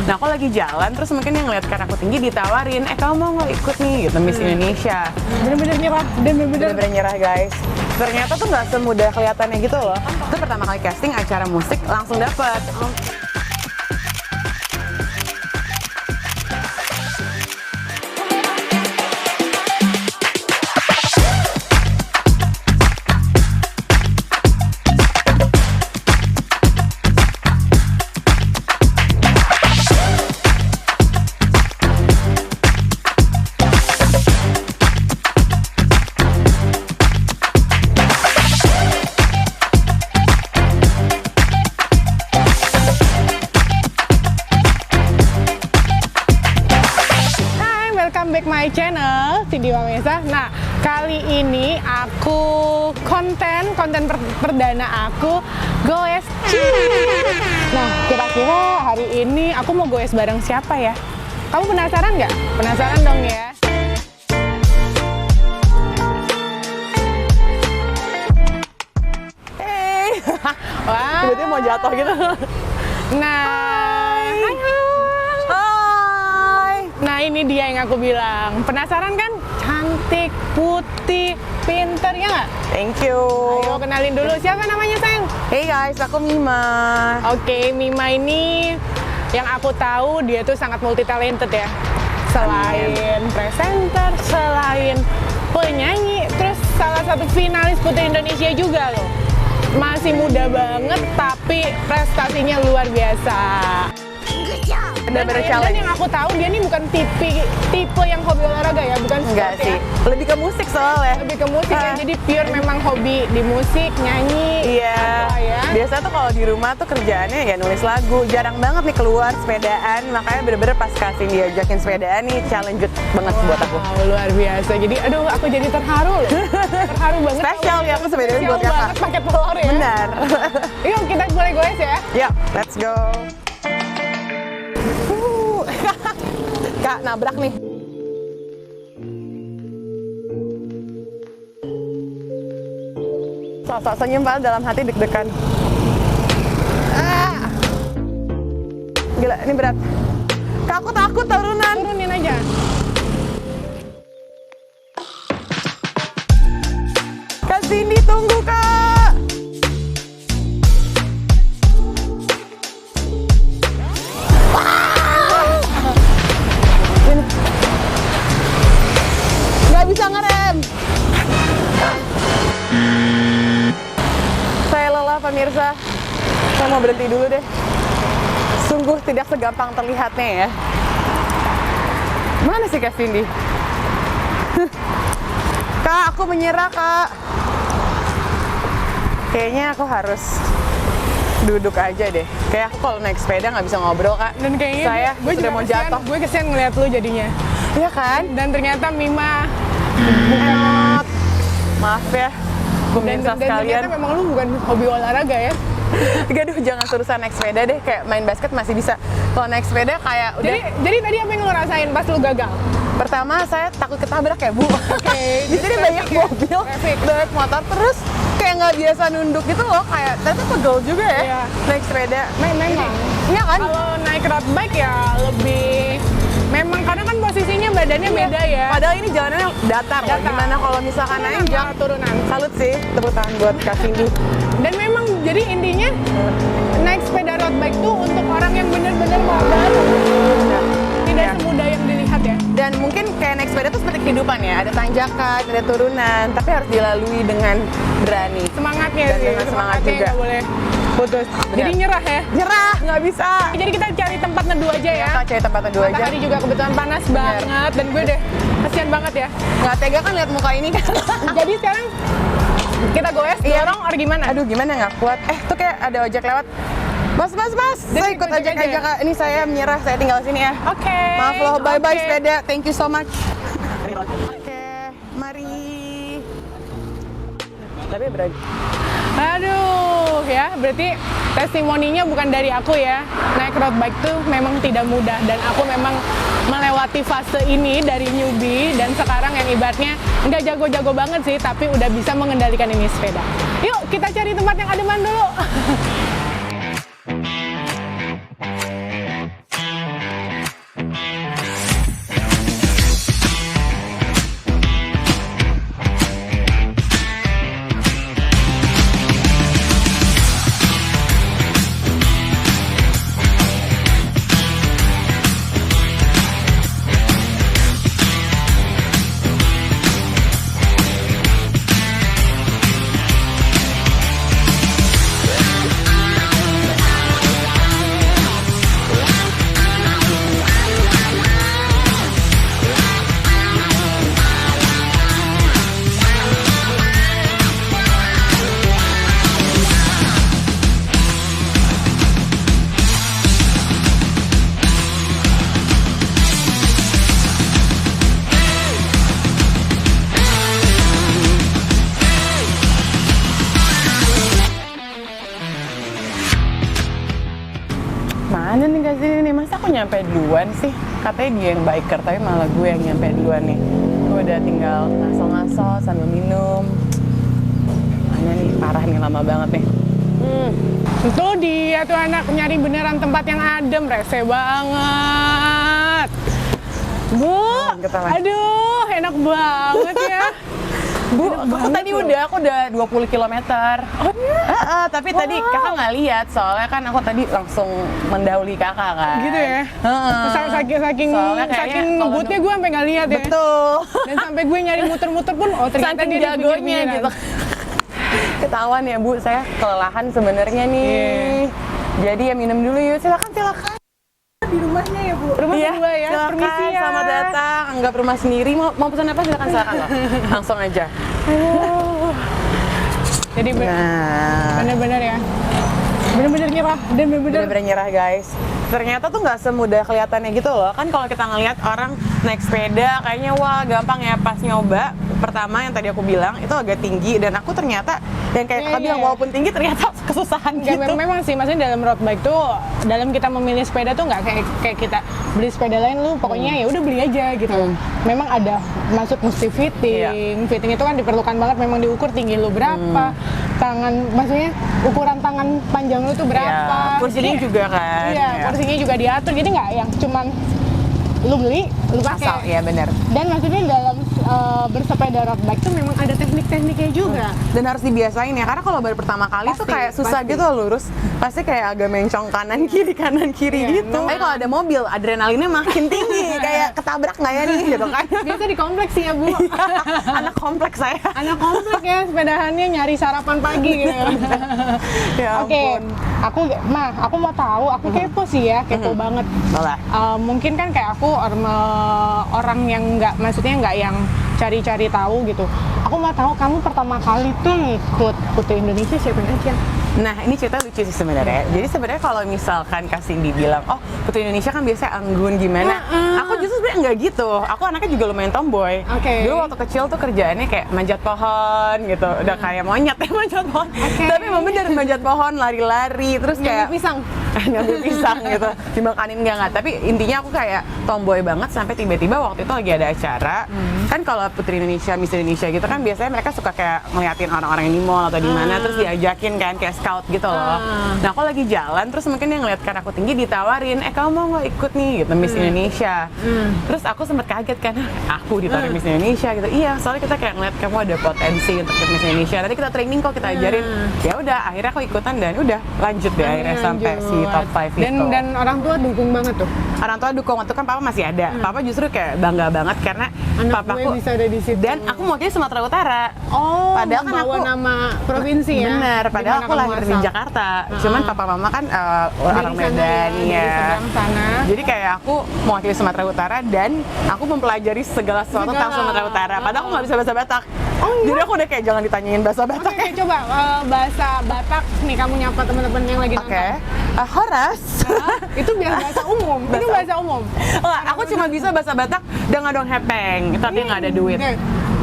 Nah aku lagi jalan terus mungkin yang ngeliat karena aku tinggi ditawarin, kamu mau nggak ikut nih gitu Miss Indonesia. Bener-bener nyerah dan Bener-bener nyerah guys. Ternyata tuh nggak semudah kelihatannya gitu loh. Itu pertama kali casting acara musik langsung dapet. My channel Cindy Wamesa. Nah, kali ini aku konten perdana aku goes. Nah, kira-kira hari ini aku mau goes bareng siapa ya? Kamu penasaran nggak? Penasaran dong ya. Hey, Wah, tiba-tiba mau jatuh gitu. nah, nah ini dia yang aku bilang. Penasaran kan? Cantik, putih, pinter ya nggak? Thank you. Ayo kenalin dulu, siapa namanya sayang? Hey guys, aku Mima. Oke, Mima ini yang aku tahu dia tuh sangat multi talented ya. Selain presenter, selain penyanyi, terus salah satu finalis Putri Indonesia juga loh. Masih muda banget tapi prestasinya luar biasa. Dan yang aku tahu dia nih bukan tipe yang hobi olahraga ya, bukan Enggak sport sih, ya. lebih ke musik soalnya. Lebih ke musik ya, jadi pure memang hobi di musik, nyanyi. Iya. apa ya. Biasa tuh kalau di rumah tuh kerjaannya ya nulis lagu. Jarang banget nih keluar sepedaan, makanya bener-bener pas kasih diajakin sepedaan nih challenge banget buat aku. Wow, luar biasa. Jadi aduh aku jadi terharu loh. Terharu banget. Spesial ya aku sepedaan buat Spesial kakak. banget pakai telur ya. Benar. Yuk kita mulai goes ya. Yuk, let's go. Kak, nabrak nih. Sok-sok senyum padahal dalam hati deg-degan. Gila, ini berat. Kak, aku takut turunan. Turunin aja. Kak Cindy, tunggu Kak. Nggak bisa ngerem. Saya lelah pemirsa. Saya mau berhenti dulu deh. Sungguh tidak segampang terlihatnya ya. Mana sih Kak Cindy? Kak, aku menyerah Kak. Kayaknya aku harus duduk aja deh. Kayak aku kalau naik sepeda nggak bisa ngobrol Kak. Dan kayaknya saya gue sudah mau jatuh. Gue kesian ngeliat lu jadinya. Iya kan? Dan ternyata Mima Emot. Maaf ya, pemirsa dan sekalian. ternyata memang lu bukan hobi olahraga ya. Gaduh, jangan terusan naik sepeda deh. Kayak main basket masih bisa. Kalau naik sepeda kayak udah. Jadi tadi apa yang lu rasain pas lu gagal? Pertama saya takut ketabrak ya Bu. Oke. Di sini banyak mobil, banyak motor, terus kayak nggak biasa nunduk gitu loh. Kayak ternyata pegel juga ya Iya. naik sepeda. Memang. Iya kan? Kalau naik road bike ya lebih memang karena kan posisinya badannya beda ya. Padahal ini jalanannya datar loh. Datar. Gimana kalau misalkan Turunan nanjak? malah turunan. Salut sih, tepuk tangan buat Kak Cindy. Dan memang jadi intinya naik sepeda road bike tuh untuk orang yang bener-bener mau baru. Tidak Iya. semudah yang dilihat ya. Dan mungkin kayak naik sepeda tuh seperti kehidupan ya. Ada tanjakan, ada turunan, tapi harus dilalui dengan berani. Semangatnya Dan sih, dengan semangat semangatnya juga. nggak boleh putus. Jadi nyerah ya. Nyerah, nggak bisa. Jadi kita cari tempat neduh aja ya. Kita cari tempat neduh aja. Matahari juga kebetulan panas banget dan gue deh kasihan banget ya. Nggak tega kan lihat muka ini kan. Jadi sekarang kita goes, Iya. dorong or gimana? Aduh gimana nggak kuat. Tuh kayak ada ojek lewat. Mas. Jadi Saya ikut ojek ojek aja aja ya? Kak. Ini saya menyerah, saya tinggal sini ya. Oke. Maaf loh, bye-bye oke. sepeda. Thank you so much. Oke, mari. Tapi berarti. Aduh, ya berarti testimoninya bukan dari aku ya. Naik road bike tuh memang tidak mudah dan aku memang melewati fase ini dari newbie dan sekarang yang ibaratnya nggak jago-jago banget sih, tapi udah bisa mengendalikan ini sepeda. Yuk kita cari tempat yang ademan dulu. kok nyampe duluan sih? Katanya dia yang biker, tapi malah gue yang nyampe duluan nih. Gue udah tinggal ngaso-ngaso sambil minum. Mana nih, parah nih, lama banget nih. Itu dia tuh anak nyari beneran tempat yang adem, rese banget. Bu, aduh enak banget ya. Bu, aku tadi aku udah 20 km. Oh iya? Tapi tadi kakak nggak lihat, soalnya kan aku tadi langsung mendahului kakak kan. Gitu ya? Saking Soalnya kayaknya saking kalau ngebutnya gue sampai nggak lihat ya. Betul. Dan sampai gue nyari muter-muter pun, oh ternyata Saking dia di jagonya pinggir-pinggiran. gitu. Ketahuan ya Bu, saya kelelahan sebenarnya nih. Jadi ya minum dulu yuk, silakan. Di rumahnya ya Bu? Rumah Iya, kedua ya? silakan, Permisi ya. selamat datang. Anggap rumah sendiri, mau pesan apa silakan loh. Langsung aja. Jadi Nah, bener-bener ya. Bener-bener nyerah dan bener-bener bener-bener nyerah guys. Ternyata tuh nggak semudah kelihatannya gitu loh. Kan kalau kita ngelihat orang naik sepeda kayaknya wah gampang ya, pas nyoba pertama yang tadi aku bilang itu agak tinggi dan aku ternyata yang kayak kakak bilang walaupun tinggi ternyata kesusahan Nggak, gitu. memang sih, maksudnya dalam road bike tuh, dalam kita memilih sepeda tuh nggak kayak kita beli sepeda lain lu pokoknya ya udah beli aja gitu. Memang ada masuk mesti fitting. Fitting itu kan diperlukan banget, memang diukur tinggi lu berapa, tangan, maksudnya ukuran tangan panjang lu tuh berapa. Kursinya juga kan. Iya, kursinya juga diatur, jadi nggak yang cuman lu beli, lu pakai. Asal, ya benar. Dan maksudnya dalam bersepeda road bike tuh memang ada teknik-tekniknya juga. Dan harus dibiasain ya, karena kalau baru pertama kali tuh kayak susah gitu loh lurus. Pasti kayak agak mencong kanan kiri gitu. Tapi kalau ada mobil, adrenalinnya makin tinggi. Kayak ketabrak nggak ya nih gitu kan. Biasa di kompleks sih ya Bu. Anak kompleks saya. Anak komplek ya, sepedahannya nyari sarapan pagi gitu. Ya Oke, ampun. aku mau tahu, aku kepo sih ya, kepo banget. Boleh. Mungkin kan kayak aku orang yang maksudnya nggak yang cari-cari tahu gitu. Aku mau tahu kamu pertama kali tuh ikut Putri Indonesia siapa aja? Nah, ini cerita lucu sih sebenarnya. Jadi sebenarnya kalau misalkan Kak Cindy bilang, oh Putri Indonesia kan biasanya anggun gimana, aku justru sebenarnya nggak gitu. Aku anaknya juga lumayan tomboy. Dulu waktu kecil tuh kerjaannya kayak manjat pohon gitu, udah kayak monyet ya manjat pohon. Tapi emang bener manjat pohon, lari-lari, terus kayak ngambil pisang gitu, dimakanin nggak. Tapi intinya aku kayak tomboy banget sampai tiba-tiba waktu itu lagi ada acara. Kan kalau Putri Indonesia, Miss Indonesia gitu kan biasanya mereka suka kayak ngeliatin orang-orang yang di mall atau di mana, terus diajakin kan kayak scout gitu loh. Nah aku lagi jalan, terus mungkin dia ngeliat kan aku tinggi, ditawarin, kamu mau nggak ikut nih gitu Miss Indonesia. Terus aku sempet kaget kan, aku ditawarin Miss Indonesia gitu. Iya, soalnya kita kayak ngeliat kamu ada potensi untuk ikut Miss Indonesia. Nanti kita training kok, kita ajarin. Ya udah, akhirnya aku ikutan dan udah lanjut deh akhirnya sampai si top 5 itu. Dan orang tua dukung banget tuh. Orang tua dukung, waktu kan papa masih ada. Papa justru kayak bangga banget karena Anak papaku gue bisa ada di situ. dan aku mewakili Sumatera Utara. Oh, padahal kan membawa aku nama provinsi ya. Bener, padahal aku lahir di Jakarta. Cuman papa mama kan orang Medan ya. Seberang sana. Jadi kayak aku mewakili Sumatera Utara dan aku mempelajari segala sesuatu tentang Sumatera Utara. Padahal aku nggak bisa bahasa Batak. Oh, iya? Jadi aku udah kayak jangan ditanyain bahasa Batak. Oke, coba bahasa Batak nih kamu nyapa teman-teman yang lagi nonton. Oke. Horas. Itu bahasa umum. Itu bahasa umum. Enggak, aku cuma bisa bahasa Batak dengan dong hepeng, tapi nggak ada duit.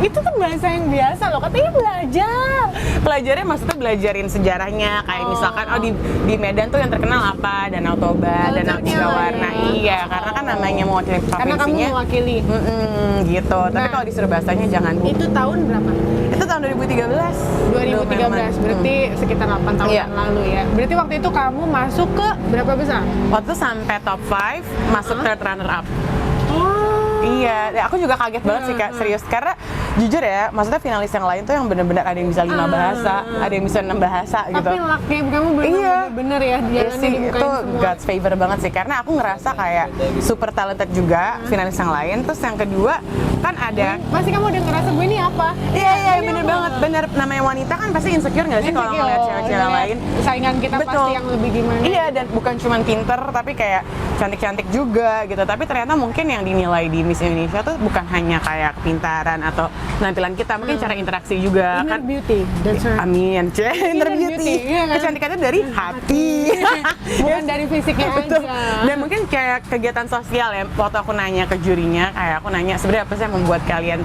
Itu kan bahasa yang biasa loh, katanya belajar. Pelajarnya maksudnya belajarin sejarahnya, kayak misalkan di Medan tuh yang terkenal apa, Danau Toba, Danau Tiga Warna. Iya, karena kan namanya mewakili Karena kamu provinsinya. mewakili. Gitu. Tapi kalau disuruh bahasanya jangan Bu. Itu tahun berapa? Itu tahun 2013. 2013, berarti sekitar 8 tahun yang lalu ya. Berarti waktu itu kamu masuk ke berapa besar? Waktu itu sampai top 5, masuk third runner up. Iya, ya aku juga kaget banget sih Kak, serius. Karena jujur ya, maksudnya finalis yang lain tuh yang bener-bener ada yang bisa 5 bahasa, ada yang bisa 6 bahasa gitu. Tapi lucknya kamu bener-bener ya, jalannya dibukain itu semua. God's favor banget sih, karena aku ngerasa kayak super talented juga finalis yang lain. Terus yang kedua kan ada Pasti kamu udah ngerasa gue ini apa? Iya, bener banget, bener. Namanya wanita kan pasti insecure nggak sih kalau ngeliat cewek-cewek lain? Saingan kita pasti yang lebih gimana? Iya, dan bukan cuma pinter, tapi kayak cantik-cantik juga gitu. Tapi ternyata mungkin yang dinilai di Miss Indonesia tuh bukan hanya kayak kepintaran atau penampilan kita, mungkin cara interaksi juga Inner kan. beauty, that's right. Amin, inner beauty. iya kan? Kecantikannya dari hati. Bukan dari fisiknya Betul. aja. Dan mungkin kayak kegiatan sosial ya, waktu aku nanya ke jurinya, kayak aku nanya sebenarnya apa sih yang membuat kalian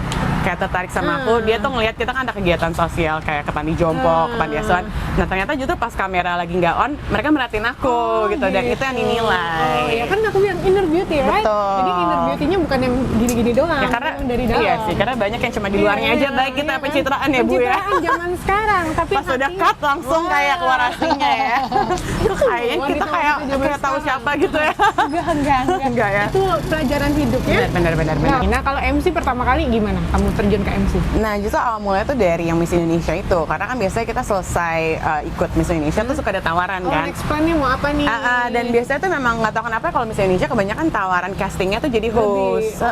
kayak tertarik sama aku. Dia tuh ngelihat kita kan ada kegiatan sosial kayak ke panti jompo, ke panti asuhan. Nah ternyata justru pas kamera lagi nggak on, mereka merhatiin aku gitu. Dan itu yang dinilai. Ya kan aku bilang inner beauty, right? Betul. Jadi inner beauty-nya bukan yang gini-gini doang, Ya karena yang dari dalam. iya sih, karena banyak yang cuma di luarnya aja baik kita pencitraan ya Bu ya. Pencitraan zaman sekarang, tapi Pas udah cut langsung kayak keluar aslinya ya. Itu kayaknya kita kayak tahu siapa gitu ya. Enggak. Enggak ya. Itu pelajaran hidup ya. Benar. Nah, kalau MC pertama kali gimana? Kamu terjun ke MC? Nah, justru awal mulanya tuh dari yang Miss Indonesia itu. Karena kan biasanya kita selesai ikut Miss Indonesia tuh suka ada tawaran kan. Next plan-nya mau apa nih? Dan biasanya tuh memang nggak tahu kenapa kalau Miss Indonesia kebanyakan tawaran castingnya tuh jadi host.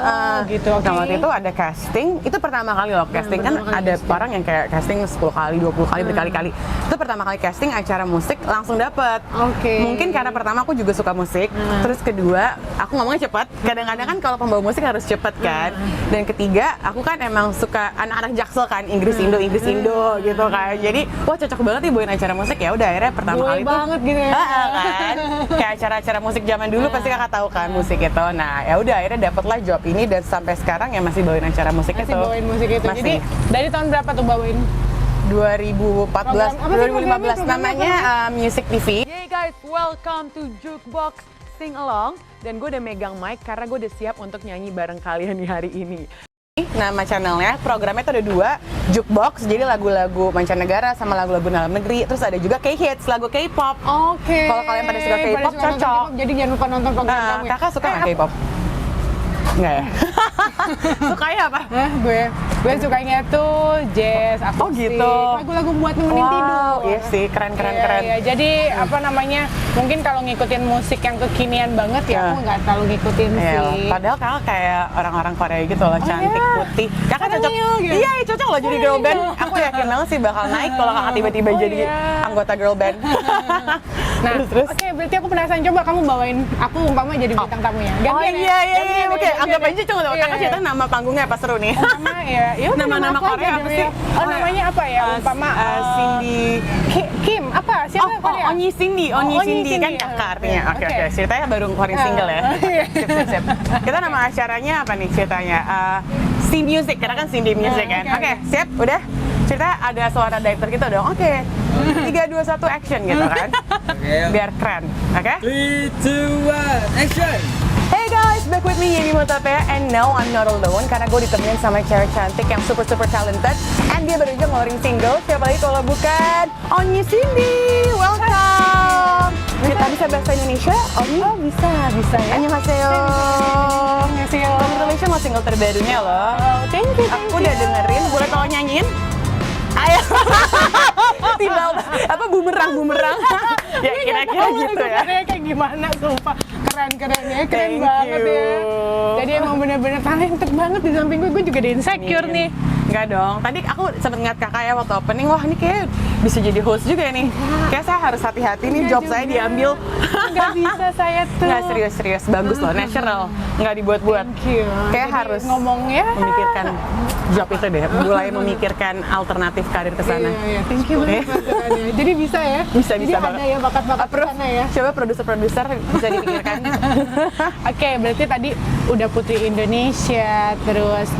Gitu, Nah, waktu itu ada casting, itu pertama kali loh casting kan ada orang yang kayak casting 10 kali, 20 kali, berkali-kali. Itu pertama kali casting acara musik langsung dapet. Mungkin karena pertama aku juga suka musik, terus kedua aku ngomongnya cepat. Kadang-kadang kan kalau pembawa musik harus cepet kan. Dan ketiga aku kan emang suka anak-anak Jaksel kan, Inggris Indo gitu kan. Jadi wah cocok banget nih bawain acara musik ya. Udah akhirnya pertama kali itu banget gitu ya. kan kayak acara-acara musik zaman dulu pasti kakak tahu kan musik itu. Nah ya udah akhirnya dapatlah job ini dan sampai sekarang ya masih bawain acara musik itu. Bawain musik itu. Masih. Jadi dari tahun berapa tuh bawain? 2015 namanya Music TV. Hey guys, welcome to Jukebox Sing Along. Dan gue udah megang mic karena gue udah siap untuk nyanyi bareng kalian di hari ini. Nama channelnya, programnya tuh ada 2, Jukebox, jadi lagu-lagu mancanegara sama lagu-lagu dalam negeri. Terus ada juga K-hits, lagu K-pop. Kalau kalian pada suka K-pop, cocok. Jadi jangan lupa nonton program kamu ya. Kakak suka nggak K-pop? Enggak ya? Sukanya apa? Gue sukanya tuh jazz, akustik, gitu. lagu-lagu buat nemenin tidur. Iya sih, keren. Iya. Jadi apa namanya? Mungkin kalau ngikutin musik yang kekinian banget ya aku nggak terlalu ngikutin sih. Padahal kakak kayak orang-orang Korea gitu loh, cantik, putih. Kakak cocok. Gitu. Iya, cocok loh jadi girl band. Aku yakin banget sih bakal naik kalau kakak tiba-tiba jadi anggota girl band. Nah, terus. Oke, berarti aku penasaran, coba kamu bawain aku umpama jadi bintang tamunya. Gantian iya. Oke, anggap aja coba kakak cerita nama panggungnya apa seru nih. Nama ya nama Korea apa sih? Namanya apa ya? Umpama Cindy Kim apa? Siapa Korea? Onyi Cindy kan kakak artinya. Oke. Ceritanya baru ngeluarin single ya. Sip. Kita nama acaranya apa nih ceritanya? C Music, karena kan Cindy Music kan. Oke, siap, udah. Cerita ada suara director gitu dong. Oke. 3, 2, 1 action gitu kan. Biar keren. Oke? 3, 2, 1, action! Hey guys, back with me Yeni Motapea, and no I'm not alone karena gue ditemenin sama cewek cantik yang super talented, and dia baru aja ngeluarin single. Siapa lagi kalau bukan Onyi Cindy. Welcome. Kita bisa bahasa Indonesia? Onyi? Oh bisa ya. Annyeonghaseyo. Congratulations lo single terbarunya loh. Thank you. Aku udah dengerin, boleh tolong nyanyiin? Ayo. Timbal apa bumerang. Ya kira-kira gitu ya. Kayak gimana sumpah. Keren ya, keren Thank banget you. ya. Jadi emang bener-bener talented banget di samping gue juga ada insecure nih. Enggak dong, tadi aku sempet ngeliat kakak ya waktu opening, wah ini kayak bisa jadi host juga nih. Kayak saya harus hati-hati nih, job saya diambil. Nggak bisa saya tuh. Nggak serius, bagus loh, natural, nggak dibuat-buat. Kayak Jadi harus ngomongnya memikirkan job itu deh, mulai memikirkan alternatif karir ke sana. Iya, thank you banget masukannya. Jadi bisa ya? Bisa Jadi banget. ada ya bakat-bakat ke sana ya? Coba produser bisa dipikirkan. Oke, berarti tadi udah Putri Indonesia, terus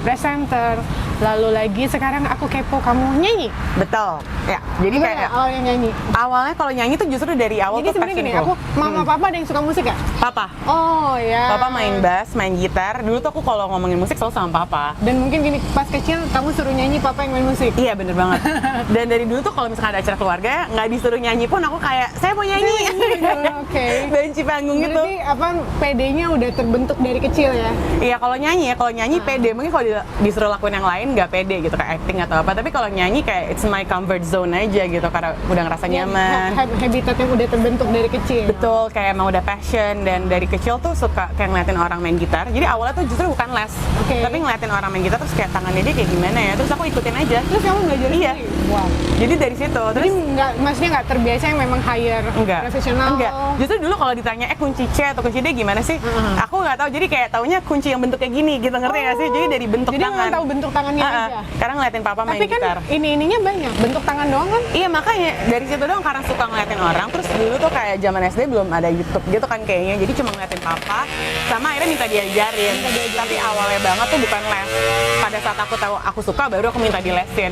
presenter, lalu lagi sekarang aku kepo kamu nyanyi. Betul, ya. Jadi Gimana kayak awalnya nyanyi? awalnya kalau nyanyi tuh justru dari awal Jadi tuh sebenarnya gini, passionku. aku mama papa ada yang suka musik ya? Papa. Oh ya. Papa main bass, main gitar. Dulu tuh aku kalau ngomongin musik selalu sama papa. Dan mungkin gini, pas kecil kamu suruh nyanyi, papa yang main musik. Iya bener banget. Dan dari dulu tuh kalau misalkan ada acara keluarga nggak disuruh nyanyi pun aku kayak saya mau nyanyi. Oke. Benci panggung gitu. Berarti apa PD-nya udah terbentuk dari kecil ya? Iya kalau nyanyi pede. Mungkin kalau disuruh lakuin yang lain nggak pede gitu kayak acting atau apa. Tapi kalau nyanyi kayak it's my comfort zone aja gitu karena udah ngerasa nyaman. Habitat yang udah terbentuk dari kecil. Betul, kayak emang udah passion dan dari kecil tuh suka kayak ngeliatin orang main gitar. Jadi awalnya tuh justru bukan les, tapi ngeliatin orang main gitar terus kayak tangannya dia kayak gimana ya. Terus aku ikutin aja. Terus kamu belajar Iya. sendiri? Wow. Jadi dari situ. Jadi maksudnya nggak terbiasa yang memang hire profesional? Enggak. Justru dulu kalau ditanya kunci C atau kunci D gimana sih? Aku nggak tahu. Jadi kayak taunya kunci yang bentuknya gini gitu, ngerti nggak sih? Jadi dari bentuk Jadi tangan. memang tahu bentuk tangannya aja. Karena ngeliatin papa main Tapi kan gitar. ininya banyak, bentuk tangan doang kan? Iya makanya dari situ doang karena suka ngeliatin orang. Terus dulu tuh kayak zaman SD belum ada YouTube gitu kan kayaknya. Jadi cuma ngeliatin papa sama akhirnya minta diajarin. Tapi awalnya banget tuh bukan les. Pada saat aku tahu aku suka baru aku minta dilesin.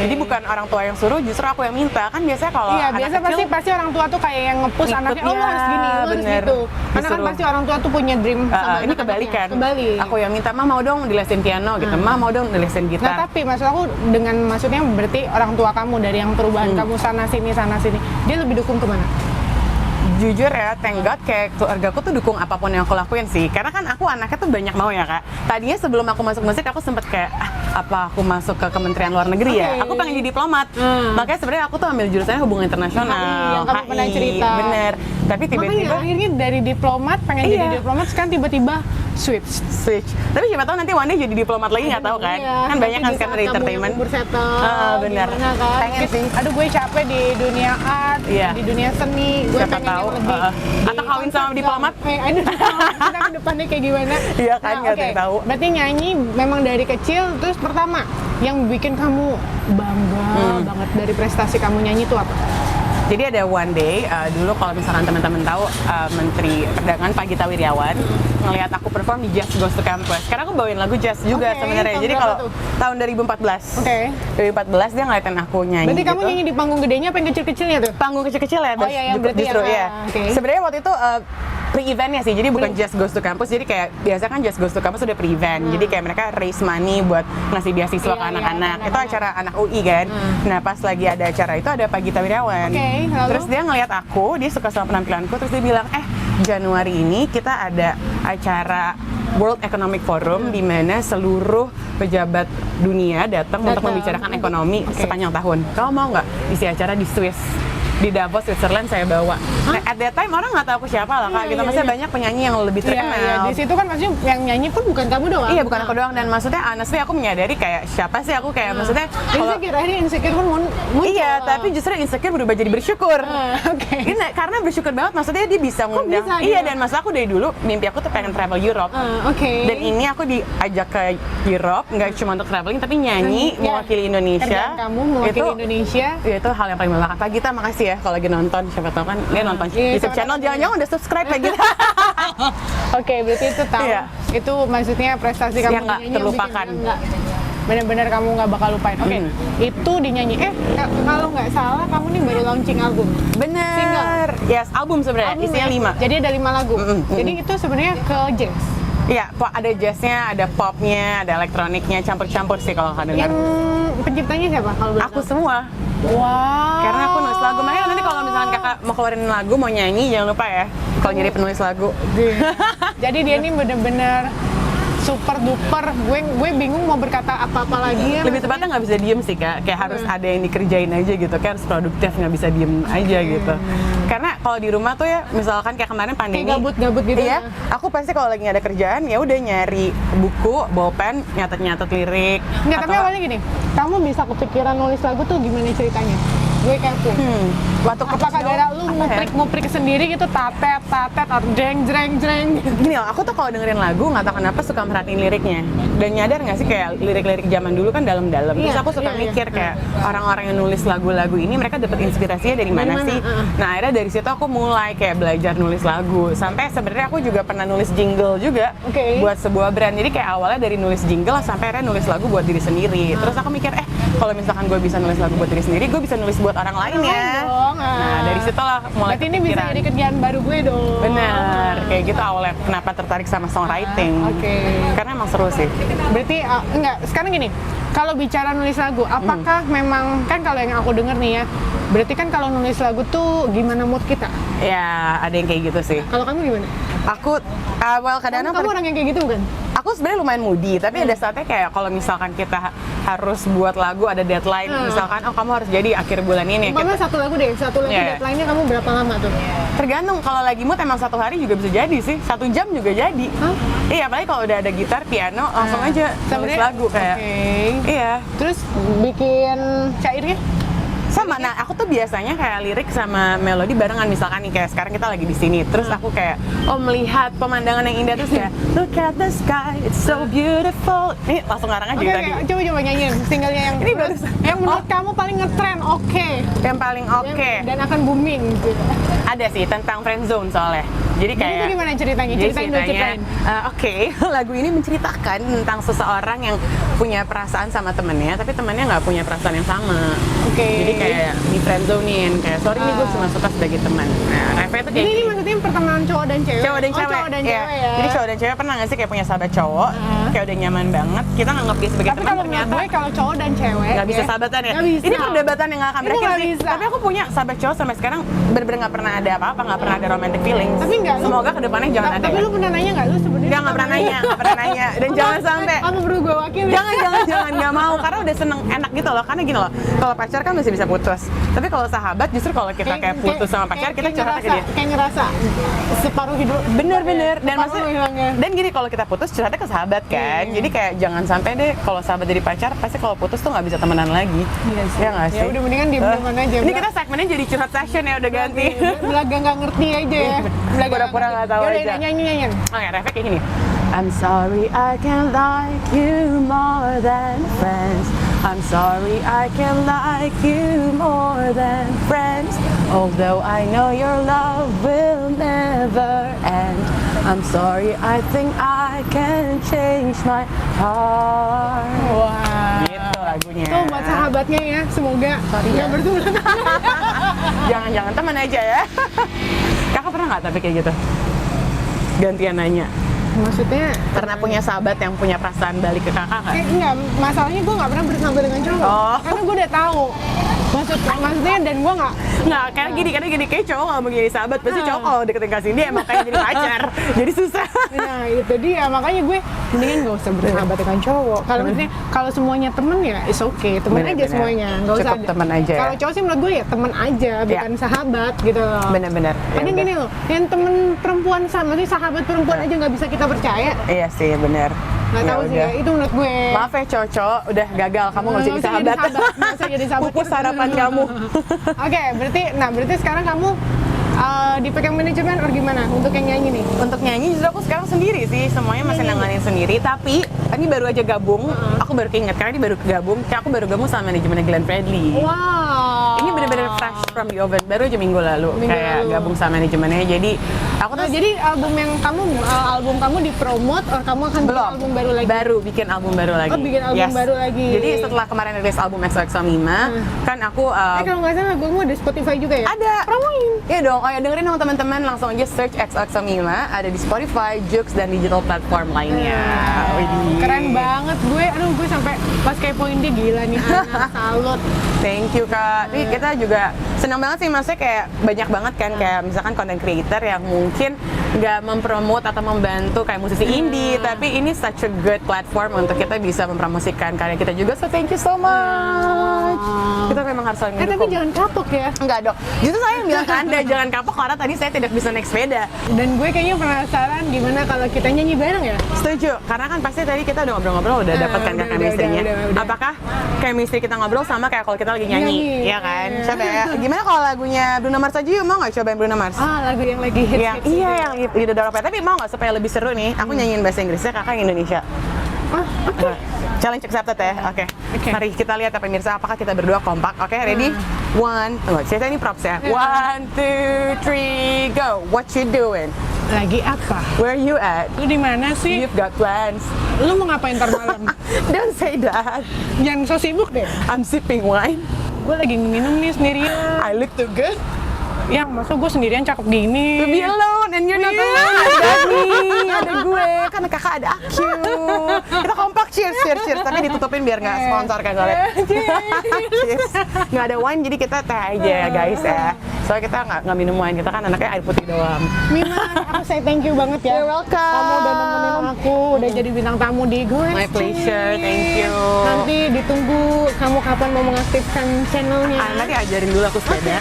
Jadi bukan orang tua yang suruh, justru aku yang minta. Kan biasanya kalau Iya, anak biasa kecil pasti orang tua tuh kayak yang nge-push anaknya, oh lu harus gini, lu harus bener. gitu. Karena kan Disuruh. pasti orang tua tuh punya dream sama ini anak-anaknya. kebalikan. Kebalik. Aku yang minta, "Ma mau dong dilesin piano" gitu. "Ma mau dong dilesin Nah, gitar." tapi maksud aku maksudnya berarti orang tua kamu dari yang perubahan kamu sana sini, dia lebih dukung kemana? Jujur ya, thank God kayak keluargaku tuh dukung apapun yang aku lakuin sih. Karena kan aku anaknya tuh banyak mau ya kak. Tadinya sebelum aku masuk musik aku sempet kayak apa aku masuk ke Kementerian Luar Negeri ya? Aku pengen jadi diplomat. Makanya sebenarnya aku tuh ambil jurusannya hubungan internasional. Yang kamu pernah cerita. Bener. Tapi tiba-tiba Makanya akhirnya dari diplomat pengen jadi diplomat, sekarang tiba-tiba switch. Tapi siapa tahu nanti one day jadi diplomat lagi nggak tahu kan? Iya, Kan banyak kan nanti di sekarang saat dari kamu entertainment. yang bersettle, Bener. gimana kan? Pengen sih. Aduh gue capek di dunia art, Iya. di dunia seni, gue Siapa pengen tahu, yang lebih atau kawin sama diplomat. Aduh, kita ke depannya kayak gimana? Iya kan, nggak ada yang tahu. Berarti nyanyi memang dari kecil, terus pertama yang bikin kamu bangga banget dari prestasi kamu nyanyi itu apa? Jadi ada one day, dulu kalau misalkan teman-teman tahu, Menteri Perdagangan Pak Gita Wirjawan ngelihat aku perform di Jazz Goes to Campus. Karena aku bawain lagu jazz juga sebenarnya. tahun Jadi berapa kalau tuh? tahun 2014. 2014 dia ngeliatin aku nyanyi. Berarti kamu gitu. nyanyi di panggung gedenya apa yang kecil-kecilnya tuh? Panggung kecil-kecil ya, Oh iya, yang berarti justru yang- ya. oke. Sebenarnya waktu itu pre-eventnya sih, jadi bukan Just Goes to Campus, jadi kayak biasa kan Just Goes to Campus udah pre-event, jadi kayak mereka raise money buat ngasih beasiswa ke Iya, anak-anak. iya, Itu acara anak UI kan. Nah pas lagi ada acara itu ada Pak Gita Wirjawan. Oke, lalu? Terus dia ngeliat aku, dia suka sama penampilanku, terus dia bilang, Januari ini kita ada acara World Economic Forum di mana seluruh pejabat dunia datang untuk membicarakan ekonomi sepanjang tahun. Kamu mau nggak isi acara di Swiss? Di Davos, Switzerland saya bawa. Nah, at that time orang nggak tahu aku siapa lah kak. Gitu maksudnya banyak penyanyi yang lebih terkenal. Iya, di situ kan maksudnya yang nyanyi pun bukan kamu doang. Iya, bukan aku doang, dan maksudnya honestly aku menyadari kayak siapa sih aku kayak maksudnya kalau Insecure, akhirnya insecure pun muncul. iya, tapi justru insecure berubah jadi bersyukur. Oke. Karena bersyukur banget, maksudnya dia bisa ngundang. bisa Iya, dia? dan maksud aku dari dulu mimpi aku tuh pengen travel Europe. Oke. Dan ini aku diajak ke Europe, nggak cuma untuk traveling, tapi nyanyi, Iya. mewakili Indonesia. Kerjaan kamu mewakili Indonesia. Ya, itu hal yang paling membanggakan. Pak Gita, makasih ya kalau lagi nonton. Siapa tahu kan dia nonton Iya, YouTube siapa channel, tahu. jangan-jangan udah subscribe Pak Gita. Oke, berarti itu tahu. Iya. Itu maksudnya prestasi kamu Yang nggak dinyanyi terlupakan. bikin nggak benar-benar kamu nggak bakal lupain. Oke, itu dinyanyi. Kalau nggak salah kamu nih baru launching album. Bener. Yes, album sebenarnya. Album Isinya ya? 5. Jadi ada 5 lagu. Jadi itu sebenarnya ke jazz. Iya, ada jazznya, ada popnya, ada elektroniknya, campur-campur sih kalau kalian dengar. Yang penciptanya siapa kalau boleh Aku tahu? semua. Wow. Karena aku nulis lagu. Makanya nanti kalau misalkan kakak mau keluarin lagu, mau nyanyi, jangan lupa ya kalau nyari penulis lagu. Jadi dia ini bener-bener super duper. Gue bingung mau berkata apa-apa lagi ya. Lebih tepatnya nggak bisa diem sih kak, kayak harus ada yang dikerjain aja gitu, kayak harus produktif, nggak bisa diem aja gitu. Karena kalau di rumah tuh ya, misalkan kayak kemarin pandemi, Kayak gabut-gabut gitu iya, ya? aku pasti kalau lagi nggak ada kerjaan ya udah nyari buku, bolpen, nyatet lirik. Enggak, tapi atau- awalnya gini, kamu bisa kepikiran nulis lagu tuh gimana ceritanya? Gue kepo. waktu Apakah gara lu nguprik sendiri gitu, tatet, atau jreng gitu? Gini loh, aku tuh kalau dengerin lagu nggak tahu kenapa suka merhatiin liriknya, dan nyadar nggak sih kayak lirik-lirik zaman dulu kan dalam-dalam. Terus Iya, aku suka iya, mikir kayak orang-orang yang nulis lagu-lagu ini mereka dapat inspirasinya dari mana mana? sih? Nah akhirnya dari situ aku mulai kayak belajar nulis lagu. Sampai sebenarnya aku juga pernah nulis jingle juga Oke. buat sebuah brand. Jadi kayak awalnya dari nulis jingle sampai akhirnya nulis lagu buat diri sendiri. Terus aku mikir kalau misalkan gue bisa nulis lagu buat diri sendiri, gue bisa nulis buat orang lain ya. dong, Nah dari situlah mulai Berarti ini bisa kepikiran. jadi kerjaan baru gue dong. Bener, kayak gitu awalnya kenapa tertarik sama songwriting. Oke. Karena emang seru sih. Berarti enggak, sekarang gini, kalau bicara nulis lagu, apakah memang, kan kalau yang aku denger nih ya, berarti kan kalau nulis lagu tuh gimana mood kita? Ya, ada yang kayak gitu sih. Kalau kamu gimana? Aku awal kadang-kadang Kamu orang yang kayak gitu bukan? aku sebenarnya lumayan moody, tapi ada saatnya kayak kalau misalkan kita harus buat lagu ada deadline, misalkan kamu harus jadi akhir bulan ini. Umpamanya satu lagu deh, satu lagu Iya. deadline-nya kamu berapa lama tuh? Tergantung, kalau lagi mood emang 1 hari juga bisa jadi sih, 1 jam juga jadi. Iya, apalagi kalau udah ada gitar, piano, langsung aja nulis Sebenarnya- lagu kayak. Oke. Iya. Terus bikin syairnya? Sama, nah aku tuh biasanya kayak lirik sama melodi barengan, misalkan nih kayak sekarang kita lagi di sini, terus aku kayak melihat pemandangan yang indah, terus kayak look at the sky, it's so beautiful. Ini langsung ngarang aja Oke, tadi. coba nyanyiin singlenya yang Ini baru- yang menurut kamu paling ngetren, oke. Yang paling oke. Dan akan booming gitu. Ada sih tentang friendzone soalnya. Jadi Jadi kayak itu gimana ceritanya? Jadi Ceritain dulu, ceritain. oke, lagu ini menceritakan tentang seseorang yang punya perasaan sama temennya, tapi temennya nggak punya perasaan yang sama. Oke. Jadi kayak di friendzonein, kayak sorry nih gue cuma suka sebagai teman. Nah, Reva itu kayak Ini gini. maksudnya pertemanan cowok dan cewek. Cowok dan Oh, cewek. cowok dan Iya. cewek ya. Jadi cowok dan cewek pernah nggak sih kayak punya sahabat cowok, kayak udah nyaman banget, kita nganggap dia sebagai Tapi teman, kalau menurut ternyata gue kalau cowok dan cewek nggak bisa ya, sahabatan ya? nggak bisa. Ini perdebatan yang nggak akan Itu berakhir nggak sih. bisa. Tapi aku punya sahabat cowok sampai sekarang bener-bener nggak pernah ada apa-apa, nggak pernah ada romantic feelings. Tapi nggak, lu- Semoga kedepannya jangan ada. Tapi Ya. lu pernah nanya nggak lu sebenarnya? Nggak pernah nanya, nggak pernah nanya. Dan jangan sampai Apa perlu gue wakili? jangan nggak mau, karena udah seneng enak gitu loh. Karena gini loh, kalau pacar kan masih bisa putus, tapi kalau sahabat justru kalau kita kayak putus sama pacar, kita curhat ke dia. Kayak ngerasa separuh hidup. Bener-bener, dan Separuh maksudnya hilangnya. dan gini, kalau kita putus curhatnya ke sahabat kan, jadi kayak jangan sampai deh kalau sahabat jadi pacar, pasti kalau putus tuh nggak bisa temenan lagi. Iya sih. Ya nggak sih? Ya udah mendingan diem-dieman aja. Ini kita segmennya jadi curhat session ya, udah ganti. Belaga nggak ngerti aja ya. Belaga Pura-pura nggak tahu Yaudah, aja. nyanyi. Oke, Reva kayak gini. I'm sorry I can like you more than friends. I'm sorry I can like you more than friends. Although I know your love will never end. I'm sorry I think I can change my heart. Wah. Gitu lagunya. Tuh buat sahabatnya ya, semoga Sorry ya. nggak bertulang. Jangan-jangan teman aja ya. Kakak pernah nggak tapi kayak gitu? Gantian nanya. Maksudnya Pernah punya sahabat yang punya perasaan balik ke kakak nggak? kayak enggak, masalahnya gue nggak pernah bersahabat dengan cowok. Oh. Karena gue udah tahu. Maksudnya dan gue nggak Nggak, karena gini, kayak cowok nggak mau jadi sahabat, pasti cowok kalau deketin kasih dia emang kayak jadi pacar, jadi susah. Nah itu dia, makanya gue mendingan gak usah bersahabat dengan cowok. Kalau maksudnya kalau semuanya temen ya is okay, temen aja Bener-bener. semuanya, nggak usah. Cukup temen aja ya. Kalau cowok sih menurut gue ya temen aja, bukan sahabat gitu loh. Bener-bener. Ya Ada udah. gini loh, yang temen perempuan sama sih sahabat perempuan aja nggak bisa kita percaya. Iya sih, bener. Nggak Ya tahu sih udah. ya, itu menurut gue. Maaf ya cowok, udah gagal, kamu nggak usah jadi sahabat. Nggak usah jadi sahabat. Pupus harapan kamu. Oke, berarti sekarang kamu dipegang manajemen or gimana untuk yang nyanyi nih? Untuk nyanyi justru aku sekarang sendiri sih, semuanya masih nanganin sendiri. Tapi ini baru aja gabung, aku baru keinget karena ini baru gabung, aku baru gabung sama manajemennya Glenn Fredly. Wow. Ini bener-bener fresh from the oven, baru aja minggu lalu kayak gabung sama manajemennya. Jadi aku tuh Jadi album kamu dipromot or kamu akan bikin belum album baru lagi? baru bikin album baru lagi. Oh, bikin album baru lagi. Jadi setelah kemarin rilis album XOXO Mima, kan aku Kalau nggak salah albummu ada Spotify juga ya? ada Promoin. Iya dong, oh ya dengerin dong teman-teman, langsung aja search XOXO Mima, ada di Spotify, Joox, dan digital platform lainnya. Widih. Keren banget gue. Aduh, gue sampai pas kepoin dia gila nih anak. Salut. Thank you Kak. Ini kita juga senang banget sih, maksudnya kayak banyak banget kan kayak misalkan content creator yang mungkin nggak mempromot atau membantu kayak musisi indie, tapi ini such a good platform untuk kita bisa mempromosikan karya kita juga. So thank you so much. Kita memang harus saling Tapi mendukung. jangan kapok ya. Enggak dong. Justru saya yang bilang ke Anda jangan kapok karena tadi saya tidak bisa naik sepeda. Dan gue kayaknya penasaran gimana kalau kita nyanyi bareng ya? Setuju, karena kan pasti tadi kita udah ngobrol-ngobrol udah dapat kan udah, chemistry-nya. udah. Apakah chemistry kita ngobrol sama kayak kalau kita lagi nyanyi? Nyanyi, Iya kan? iya. Coba ya. Gimana kalau lagunya Bruno Mars aja yuk, mau nggak cobain Bruno Mars? Lagu yang lagi hits. Yang iya yang Lido Dorope. Tapi mau nggak supaya lebih seru nih? Aku nyanyiin bahasa Inggrisnya, kakak yang Indonesia. Oke. Challenge accepted ya. Oke. Mari kita lihat ya pemirsa, apakah kita berdua kompak? Oke, ready? One, tunggu. Saya ini props ya. 1, 2, 3, go. What you doing? Lagi apa? Where you at? Lu di mana sih? You've got plans. Lu mau ngapain ntar malam? Don't say that. Jangan so sibuk deh. I'm sipping wine. Gue lagi minum nih sendirian. I look too good. Yang masa gue sendirian cakep gini. To be alone and you're not alone. Ada nih, ada gue. Karena kakak ada aku. Kita kompak, cheers. Tapi ditutupin biar nggak sponsor kan soalnya. Cheers. Nggak ada wine, jadi kita teh aja ya guys ya. Soalnya kita nggak minum wine, kita kan anaknya air putih doang. Mima, aku say thank you banget ya. You're welcome. Kamu udah nemenin aku, udah jadi bintang tamu di gue. My pleasure, thank you. Nanti ditunggu kamu kapan mau mengaktifkan channelnya. Nanti ajarin dulu aku sepeda.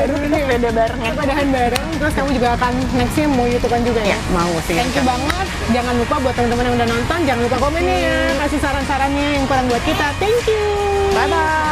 Baru kita sepeda bareng ya. Sepedahan bareng, terus kamu juga akan nextnya mau YouTubean juga ya? Mau sih. Thank you banget. Jangan lupa buat teman-teman yang udah nonton, jangan lupa komen ya, kasih saran-sarannya yang kurang buat kita. Thank you. Bye-bye.